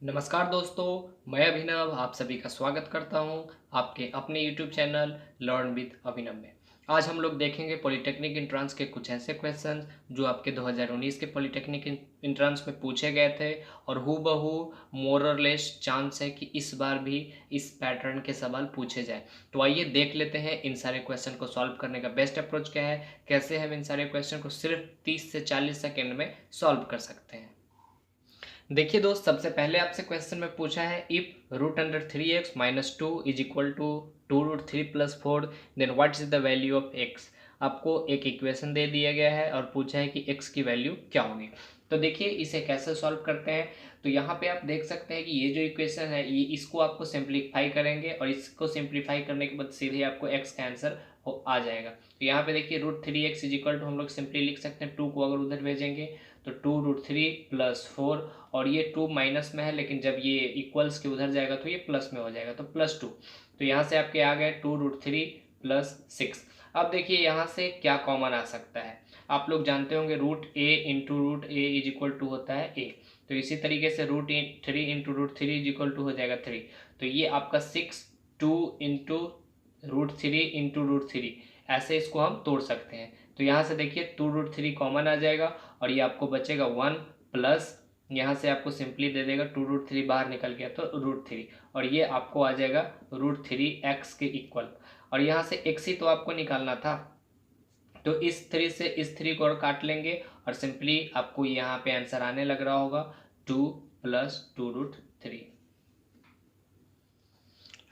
नमस्कार दोस्तों, मैं अभिनव आप सभी का स्वागत करता हूं आपके अपने YouTube चैनल लर्न विद अभिनव में। आज हम लोग देखेंगे पॉलिटेक्निक एंट्रांस के कुछ ऐसे क्वेश्चंस जो आपके 2019 के पॉलिटेक्निक एंट्रांस में पूछे गए थे और हूबहू मोर और लेस चांस है कि इस बार भी इस पैटर्न के सवाल पूछे जाए। तो आइए देख लेते हैं इन सारे क्वेश्चन को सॉल्व करने का बेस्ट अप्रोच क्या है, कैसे हम इन सारे क्वेश्चन को सिर्फ 30 से 40 सेकेंड में सॉल्व कर सकते हैं। देखिए दोस्त, सबसे पहले आपसे क्वेश्चन में पूछा है if root under 3x minus 2 is equal to 2√3 plus 4 then what is the value of x। आपको एक इक्वेशन दे दिया गया है और पूछा है कि x की वैल्यू क्या होगी। तो देखिए इसे कैसे सॉल्व करते हैं। तो यहाँ पे आप देख सकते हैं कि ये जो इक्वेशन है ये इसको आपको सिंप्लीफाई करेंगे और इसको सिंप्लीफाई करने के बाद सीधे आपको x का आंसर आ जाएगा। तो यहाँ पे देखिए √3x इज इक्वल टू हम लोग सिंपली लिख सकते हैं 2 को अगर उधर भेजेंगे तो 2√3 प्लस 4 और ये 2 माइनस में है लेकिन जब ये इक्वल्स के उधर जाएगा तो ये प्लस में हो जाएगा तो +2। तो यहाँ से आपके आ गए 2√3 प्लस 6। अब देखिए यहाँ से क्या कॉमन आ सकता है। आप लोग जानते होंगे √a into √a is equal to होता है a। तो इसी तरीके से √3 इंटू √3 इज इक्वल टू हो जाएगा 3। तो ये आपका 6 2 इंटू √3 इंटू √3 ऐसे इसको हम तोड़ सकते हैं। तो यहाँ से देखिए 2√3 कॉमन आ जाएगा और ये आपको बचेगा 1 प्लस यहाँ से आपको सिंपली दे देगा 2√3 बाहर निकल गया तो √3 और ये आपको आ जाएगा √3x के इक्वल। और यहाँ से x ही तो आपको निकालना था तो इस 3 से इस 3 को और काट लेंगे और सिंपली आपको यहाँ पे आंसर आने लग रहा होगा 2 प्लस 2√3।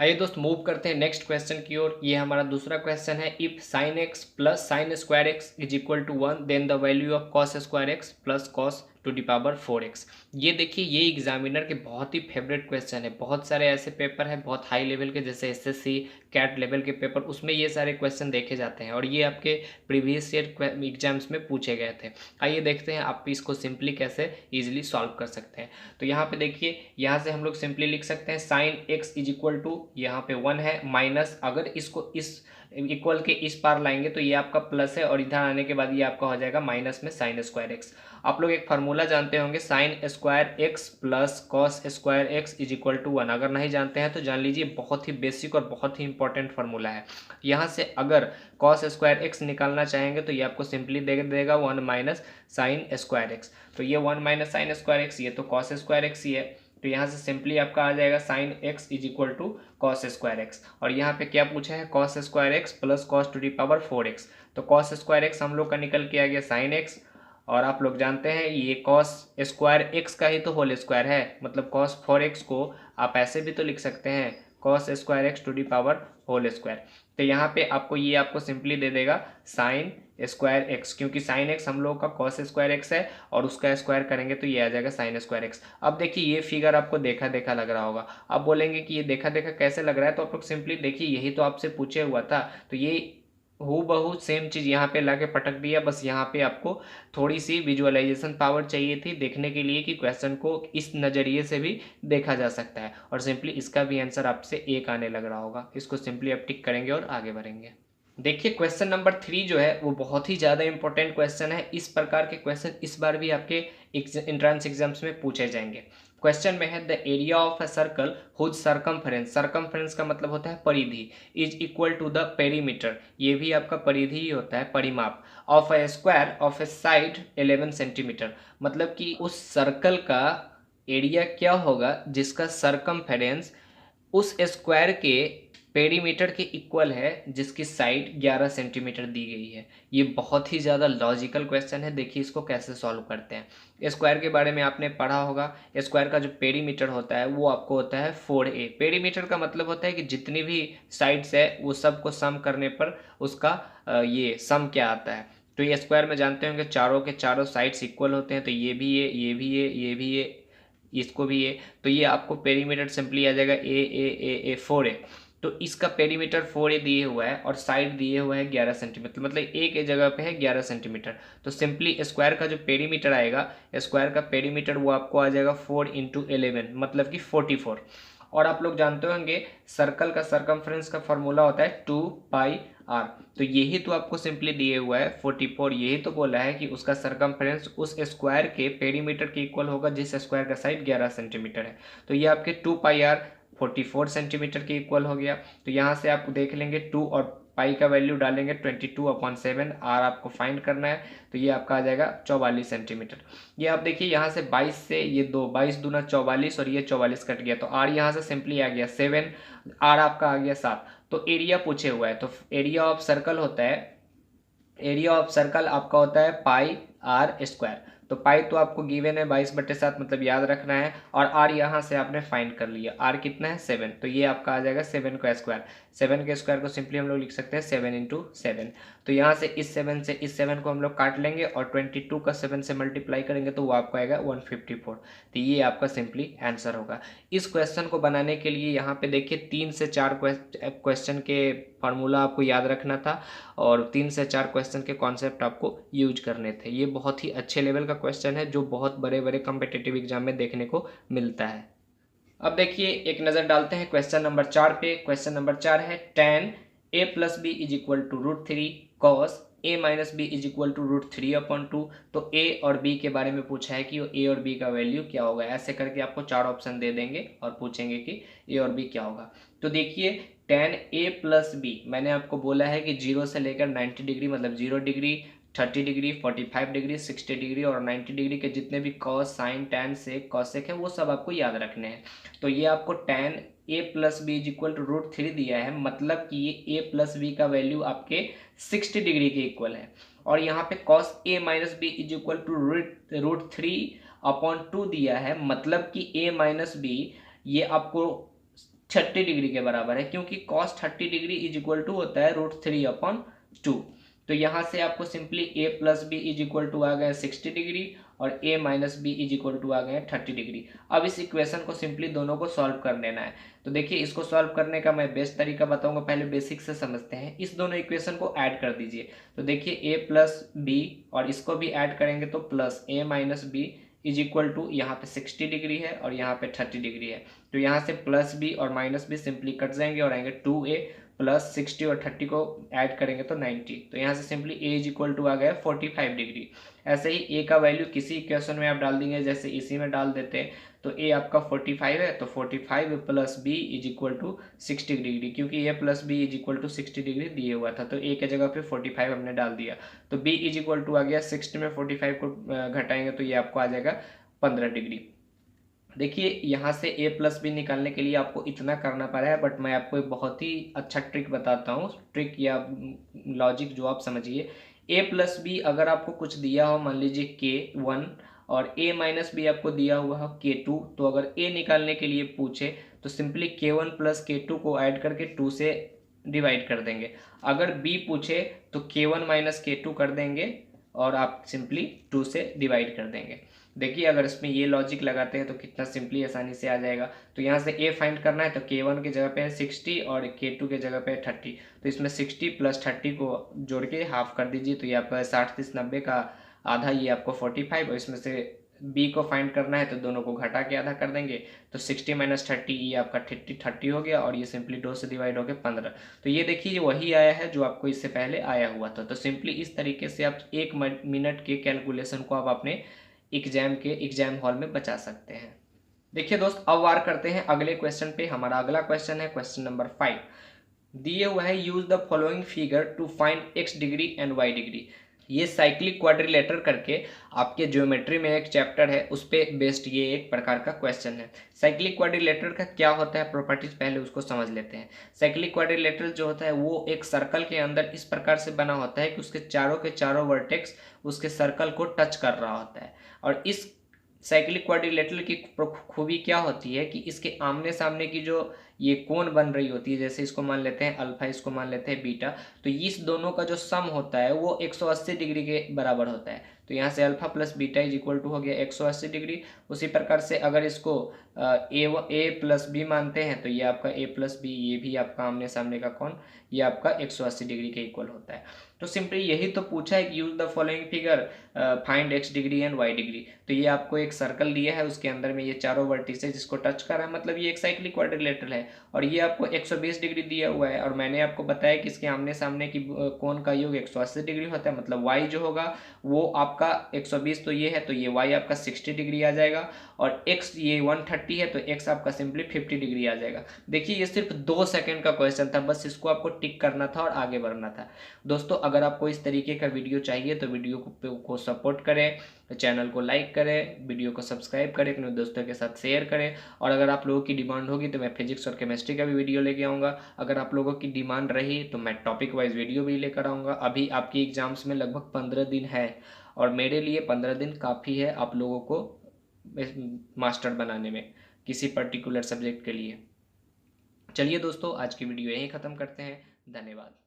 आइए दोस्त मूव करते हैं नेक्स्ट क्वेश्चन की ओर। ये हमारा दूसरा क्वेश्चन है if sine x plus sine square x is equal to 1 then the value of cos square x plus cos to the power 4x। ये देखिए ये एग्जामिनर के बहुत ही फेवरेट क्वेश्चन है। बहुत सारे ऐसे पेपर है बहुत हाई लेवल के जैसे एसएससी कैट लेवल के पेपर, उसमें ये सारे क्वेश्चन देखे जाते हैं और ये आपके प्रीवियस ईयर एग्जाम्स में पूछे गए थे। आइए देखते हैं आप इसको सिंपली कैसे ईजिली सॉल्व कर सकते हैं। तो यहाँ पे देखिए यहाँ से हम लोग सिंपली लिख सकते हैं sine x is equal to यहाँ पे 1 है माइनस अगर इसको इस इक्वल के इस पार लाएंगे तो ये आपका प्लस है और इधर आने के बाद ये आपका हो जाएगा माइनस में साइन स्क्वायर एक्स। आप लोग एक फार्मूला जानते होंगे sine square x plus cos square x is equal to 1। अगर नहीं जानते हैं तो जान लीजिए, बहुत ही बेसिक और बहुत ही इंपॉर्टेंट फार्मूला है। यहाँ से अगर कॉस स्क्वायर एक्स निकालना चाहेंगे तो ये आपको सिंपली दे देगा 1 माइनस साइन स्क्वायर एक्स। तो ये 1 माइनस साइन स्क्वायर एक्स ये तो कॉस स्क्वायर एक्स ही है। तो यहाँ से सिंपली आपका आ जाएगा sine x is equal to cos square x और यहाँ पे क्या पूछा है cos square x plus cos to the power 4x। तो कॉस स्क्वायर एक्स हम लोग का निकल के आ गया साइन एक्स और आप लोग जानते हैं ये कॉस स्क्वायर एक्स का ही तो होल स्क्वायर है, मतलब कॉस 4x को आप ऐसे भी तो लिख सकते हैं cos square x to the power whole square. तो यहाँ पे आपको ये आपको सिंपली दे देगा साइन स्क्वायर एक्स, क्योंकि साइन एक्स हम लोग का कॉस स्क्वायर एक्स है और उसका स्क्वायर करेंगे तो ये आ जाएगा साइन स्क्वायर एक्स। अब देखिए ये फिगर आपको देखा देखा लग रहा होगा। अब बोलेंगे कि ये देखा देखा कैसे लग रहा है, तो आप लोग सिंपली देखिए यही तो आपसे पूछे हुआ था। तो ये हूबहू सेम चीज़ यहाँ पे लाके पटक दिया, बस यहाँ पे आपको थोड़ी सी विजुअलाइजेशन पावर चाहिए थी देखने के लिए कि क्वेश्चन को इस नज़रिए से भी देखा जा सकता है और सिंपली इसका भी आंसर आपसे 1 आने लग रहा होगा। इसको सिंपली आप टिक करेंगे और आगे बढ़ेंगे। देखिए क्वेश्चन नंबर 3 जो है वो बहुत ही ज़्यादा इंपॉर्टेंट क्वेश्चन है। इस प्रकार के क्वेश्चन इस बार भी आपके एंट्रेंस एग्जाम्स में पूछे जाएंगे। क्वेश्चन में है the area of a circle whose circumference, circumference का मतलब होता है परिधि, is equal to the perimeter, ये भी आपका परिधि ही होता है परिमाप, of a square of a side 11 centimetre, मतलब कि उस सर्कल का एरिया क्या होगा जिसका सर्कमफेरेंस उस स्क्वायर के पेरीमीटर के इक्वल है जिसकी साइड 11 सेंटीमीटर दी गई है। ये बहुत ही ज़्यादा लॉजिकल क्वेश्चन है। देखिए इसको कैसे सॉल्व करते हैं। स्क्वायर के बारे में आपने पढ़ा होगा। स्क्वायर का जो पेरीमीटर होता है वो आपको होता है 4a। पेरीमीटर का मतलब होता है कि जितनी भी साइड्स है वो सब को सम करने पर उसका ये सम क्या आता है। तो ये स्क्वायर में जानते होंगे चारों के चारों साइड्स इक्वल होते हैं, तो ये भी ये भी ये भी ये इसको भी ये, तो ये आपको पेरीमीटर सिंपली आ जाएगा ए 4a। तो इसका पेरीमीटर 4a दिए हुआ है और साइड दिए हुआ है 11 सेंटीमीटर, मतलब एक जगह पे है 11 सेंटीमीटर। तो सिंपली स्क्वायर का जो पेरीमीटर आएगा, स्क्वायर का पेरीमीटर वो आपको आ जाएगा 4 इंटू 11 मतलब कि 44। और आप लोग जानते होंगे सर्कल का सर्कमफ्रेंस का फॉर्मूला होता है 2 पाई आर। तो यही तो आपको सिंपली दिए हुआ है 44, यही तो बोला है कि उसका सरकमफ्रेंस उस स्क्वायर के पेरीमीटर के इक्वल होगा जिस स्क्वायर का साइड 11 सेंटीमीटर है। तो ये आपके 2πr 44 सेंटीमीटर के इक्वल हो गया। तो यहाँ से आप देख लेंगे 2 और पाई का वैल्यू डालेंगे 22/7, आर आपको फाइंड करना है। तो ये आपका आ जाएगा 44 सेंटीमीटर। ये आप देखिए यहाँ से 22 से ये 2, 22 दूना 44 और ये 44 कट गया, तो आर यहाँ से सिंपली आ गया 7, आर आपका आ गया 7। तो एरिया पूछे हुआ है, तो एरिया ऑफ सर्कल होता है, एरिया ऑफ सर्कल आपका होता है पाई आर स्क्वायर। तो पाई तो आपको गिवन है 22/7, मतलब याद रखना है, और आर यहाँ से आपने फाइंड कर लिया, आर कितना है 7, तो ये आपका आ जाएगा 7 का स्क्वायर। 7 के स्क्वायर को सिंपली हम लोग लिख सकते हैं 7 × 7। तो यहाँ से इस 7 से इस 7 को हम लोग काट लेंगे और 22 का 7 से मल्टीप्लाई करेंगे तो वो आपको आएगा 154। तो ये आपका सिंपली आंसर होगा। इस क्वेश्चन को बनाने के लिए यहाँ पे देखिए 3 से 4 क्वेश्चन के फार्मूला आपको याद रखना था और 3 से 4 क्वेश्चन के कॉन्सेप्ट आपको यूज करने थे। ये बहुत ही अच्छे लेवल का क्वेश्चन है जो बहुत बड़े बड़े कॉम्पिटिटिव एग्जाम में देखने को मिलता है। अब देखिए एक नज़र डालते हैं क्वेश्चन नंबर 4 पे। क्वेश्चन नंबर 4 है tan a + b = √3 cos a - b = √3/2। तो a और b के बारे में पूछा है कि a और b का वैल्यू क्या होगा। ऐसे करके आपको 4 ऑप्शन दे देंगे और पूछेंगे कि a और b क्या होगा। तो देखिए tan a + b मैंने आपको बोला है कि 0 से लेकर 90 डिग्री, मतलब 0 डिग्री, 30 डिग्री, 45 डिग्री, 60 डिग्री और 90 डिग्री के जितने भी कॉस, साइन, टैन, सेक, कॉसेक है वो सब आपको याद रखने हैं। तो ये आपको tan a + b = √3 दिया है, मतलब कि ये a + b का वैल्यू आपके 60 डिग्री के इक्वल है। और यहाँ पे cos a - b = √3/2 दिया है, मतलब कि a - b ये आपको 30 डिग्री के बराबर है, क्योंकि cos 30 डिग्री इक्वल टू होता है √3/2। तो यहाँ से आपको सिंपली a + b = आ गया 60 डिग्री और a - b = आ गया 30 डिग्री। अब इस इक्वेशन को सिंपली दोनों को सॉल्व कर लेना है। तो देखिए इसको सॉल्व करने का मैं बेस्ट तरीका बताऊंगा, पहले बेसिक से समझते हैं। इस दोनों इक्वेशन को ऐड कर दीजिए। तो देखिए a + b और इसको भी ऐड करेंगे तो प्लस a - b = यहाँ पे 60 डिग्री है और यहाँ पे 30 डिग्री है। तो यहाँ से प्लस b और माइनस b सिंपली कट जाएंगे और आएंगे 2a प्लस 60 और 30 को ऐड करेंगे तो 90। तो यहाँ से सिंपली a = आ गया 45 डिग्री। ऐसे ही a का वैल्यू किसी इक्वेशन में आप डाल देंगे, जैसे इसी में डाल देते हैं। तो a आपका 45 है, तो 45 + b = 60 डिग्री, क्योंकि a + b = 60 डिग्री दिए हुआ था। तो a के जगह पे 45 हमने डाल दिया। तो b = आ गया 60 में 45 को घटाएंगे तो ये आपको आ जाएगा 15 डिग्री। देखिए यहाँ से a + b निकालने के लिए आपको इतना करना पड़ा है, बट मैं आपको एक बहुत ही अच्छा ट्रिक बताता हूँ, ट्रिक या लॉजिक जो आप समझिए। a + b अगर आपको कुछ दिया हो, मान लीजिए k1 और a - b आपको दिया हुआ है k2, तो अगर a निकालने के लिए पूछे तो सिंपली k1 + k2 को ऐड करके 2 से डिवाइड कर देंगे। अगर b पूछे तो k1 - k2 कर देंगे और आप सिंपली 2 से डिवाइड कर देंगे। देखिए अगर इसमें ये लॉजिक लगाते हैं तो कितना सिंपली आसानी से आ जाएगा। तो यहाँ से a फाइंड करना है, तो k1 की जगह पे है 60 और k2 के जगह पे है 30। तो इसमें 60 + 30 को जोड़ के हाफ कर दीजिए, तो ये आपका 60, 30, 90 का आधा, ये आपको 45। और इसमें से b को फाइंड करना है तो दोनों को घटा के आधा कर देंगे, तो 60 - 30 ये आपका 30 हो गया और ये सिंपली 2 से डिवाइड हो गया 15। तो ये देखिए वही आया है जो आपको इससे पहले आया हुआ था। तो सिंपली इस तरीके से आप 1 मिनट के कैलकुलेशन को आप अपने एग्जाम हॉल में बचा सकते हैं। देखिए दोस्त, अब वार करते हैं अगले क्वेश्चन पे। हमारा अगला क्वेश्चन है क्वेश्चन नंबर 5। दिए हुआ है use the following figure to find x degree and y degree. ये साइक्लिक क्वाड्रिलेटर करके आपके ज्योमेट्री में एक चैप्टर है, उस पे बेस्ड ये एक प्रकार का क्वेश्चन है। साइक्लिक क्वाड्रिलेटर का क्या होता है, प्रॉपर्टीज पहले उसको समझ लेते हैं। साइक्लिक क्वाड्रिलेटर जो होता है वो एक सर्कल के अंदर इस प्रकार से बना होता है कि उसके चारों के चारों वर्टेक्स उसके सर्कल को टच कर रहा होता है। और इस साइक्लिक क्वाड्रिलेटरल की खूबी क्या होती है कि इसके आमने सामने की जो ये कोण बन रही होती है, जैसे इसको मान लेते हैं अल्फा, इसको मान लेते हैं बीटा, तो इस दोनों का जो सम होता है वो 180 डिग्री के बराबर होता है। तो यहाँ से अल्फा + बीटा = हो गया 180 डिग्री। उसी प्रकार से अगर इसको a + b मानते हैं तो ये आपका a + b, ये भी आपका आमने सामने का कोण, ये आपका 180 डिग्री के इक्वल होता है। तो सिंपली यही तो पूछा है कि use the following figure find x degree and y degree. तो ये आपको एक सर्कल दिया है, उसके अंदर में ये चारों वर्टिसेस जिसको टच कर रहा है, मतलब ये एक साइक्लिक क्वाड्रिलेटरल है। और ये आपको 120 डिग्री दिया हुआ है, और मैंने आपको बताया कि इसके आमने सामने की कोण का योग 180 डिग्री होता है, मतलब y जो होगा वो आपका 120 तो ये है, तो ये y आपका 60 डिग्री आ जाएगा, और x ये 130 है तो x आपका सिंपली 50 डिग्री आ जाएगा। देखिए ये सिर्फ 2 सेकंड का क्वेश्चन था, बस इसको आपको टिक करना था और आगे बढ़ना था। दोस्तों अगर आपको इस तरीके का वीडियो चाहिए तो वीडियो को सपोर्ट करें, चैनल को लाइक करें, वीडियो को सब्सक्राइब करें, अपने दोस्तों के साथ शेयर करें, और अगर आप लोगों की डिमांड होगी तो मैं फिजिक्स और केमिस्ट्री का भी वीडियो लेके आऊँगा। अगर आप लोगों की डिमांड रही तो मैं टॉपिक वाइज वीडियो भी लेकर आऊँगा। अभी आपकी एग्जाम्स में लगभग 15 दिन है, और मेरे लिए 15 दिन काफ़ी है आप लोगों को मास्टर बनाने में किसी पर्टिकुलर सब्जेक्ट के लिए। चलिए दोस्तों आज की वीडियो यहीं ख़त्म करते हैं। धन्यवाद।